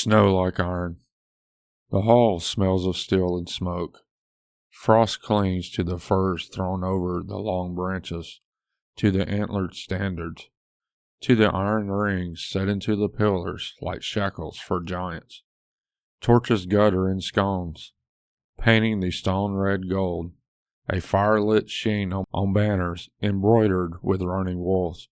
Snow like iron. The hall smells of steel and smoke. Frost clings to the furs thrown over the long branches, to the antlered standards, to the iron rings set into the pillars like shackles for giants. Torches gutter in scones, painting the stone red gold, a firelit sheen on banners embroidered with running wolves.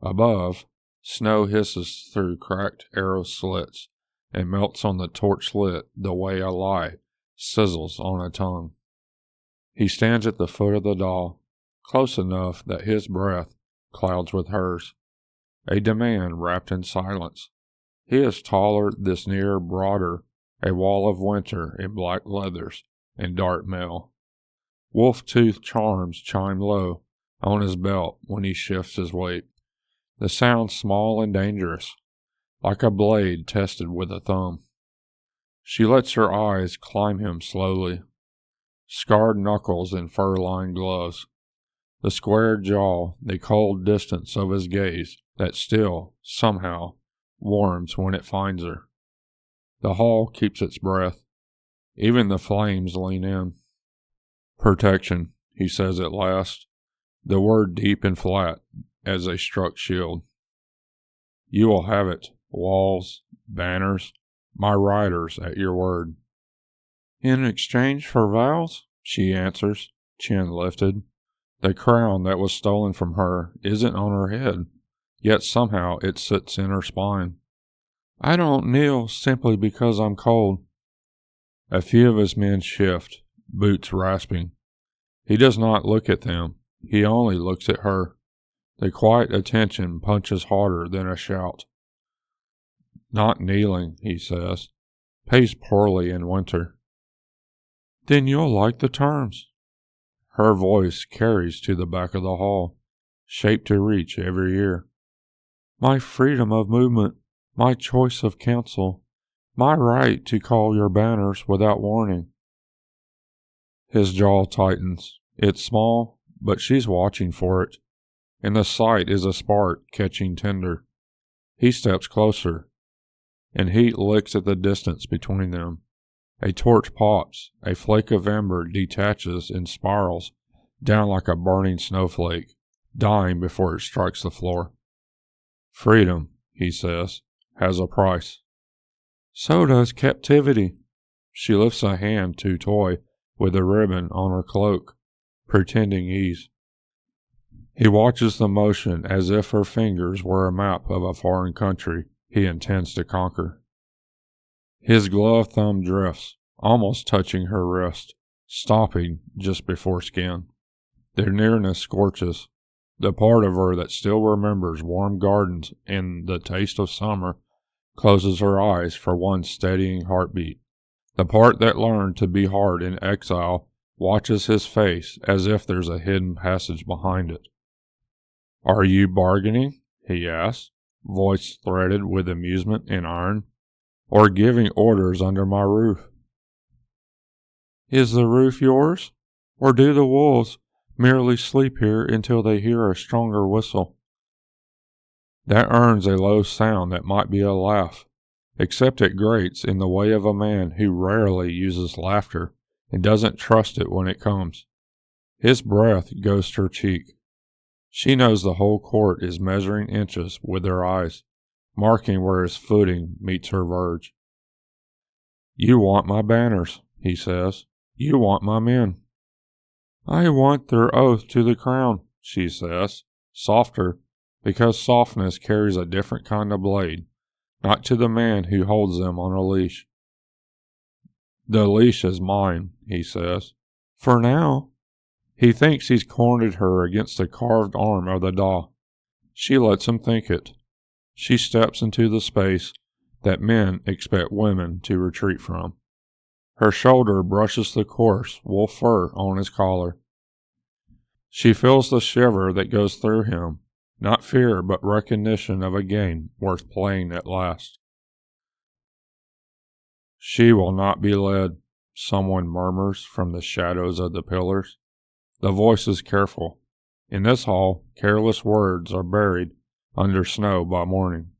Above, snow hisses through cracked arrow slits and melts on the torch lit the way a lie sizzles on a tongue. He stands at the foot of the doll, close enough that his breath clouds with hers, a demand wrapped in silence. He is taller this near, broader, a wall of winter in black leathers and dark mail. Wolf-tooth charms chime low on his belt when he shifts his weight. The sound small and dangerous, like a blade tested with a thumb. She lets her eyes climb him slowly, scarred knuckles in fur-lined gloves, the square jaw, the cold distance of his gaze that still, somehow, warms when it finds her. The hall keeps its breath. Even the flames lean in. Protection, he says at last, the word deep and flat as a struck shield. You will have it, walls, banners, my riders at your word. In exchange for vows? She answers, chin lifted. The crown that was stolen from her isn't on her head, yet somehow it sits in her spine. I don't kneel simply because I'm cold. A few of his men shift, boots rasping. He does not look at them. He only looks at her. The quiet attention punches harder than a shout. Not kneeling, he says. Pays poorly in winter. Then you'll like the terms. Her voice carries to the back of the hall, shaped to reach every ear. My freedom of movement, my choice of counsel, my right to call your banners without warning. His jaw tightens. It's small, but she's watching for it, and the sight is a spark catching tinder. He steps closer, and heat licks at the distance between them. A torch pops, a flake of ember detaches and spirals down like a burning snowflake, dying before it strikes the floor. Freedom, he says, has a price. So does captivity. She lifts a hand to toy with a ribbon on her cloak, pretending ease. He watches the motion as if her fingers were a map of a foreign country he intends to conquer. His gloved thumb drifts, almost touching her wrist, stopping just before skin. Their nearness scorches. The part of her that still remembers warm gardens and the taste of summer closes her eyes for one steadying heartbeat. The part that learned to be hard in exile watches his face as if there's a hidden passage behind it. Are you bargaining? He asks, voice threaded with amusement and iron. Or giving orders under my roof? Is the roof yours? Or do the wolves merely sleep here until they hear a stronger whistle? That earns a low sound that might be a laugh, except it grates in the way of a man who rarely uses laughter and doesn't trust it when it comes. His breath goes to her cheek. She knows the whole court is measuring inches with their eyes, marking where his footing meets her verge. You want my banners, he says. You want my men. I want their oath to the crown, she says, softer, because softness carries a different kind of blade, not to the man who holds them on a leash. The leash is mine, he says. For now. He thinks he's cornered her against the carved arm of the doll. She lets him think it. She steps into the space that men expect women to retreat from. Her shoulder brushes the coarse wolf fur on his collar. She feels the shiver that goes through him, not fear but recognition of a game worth playing at last. She will not be led, someone murmurs from the shadows of the pillars. The voice is careful. In this hall, careless words are buried under snow by morning.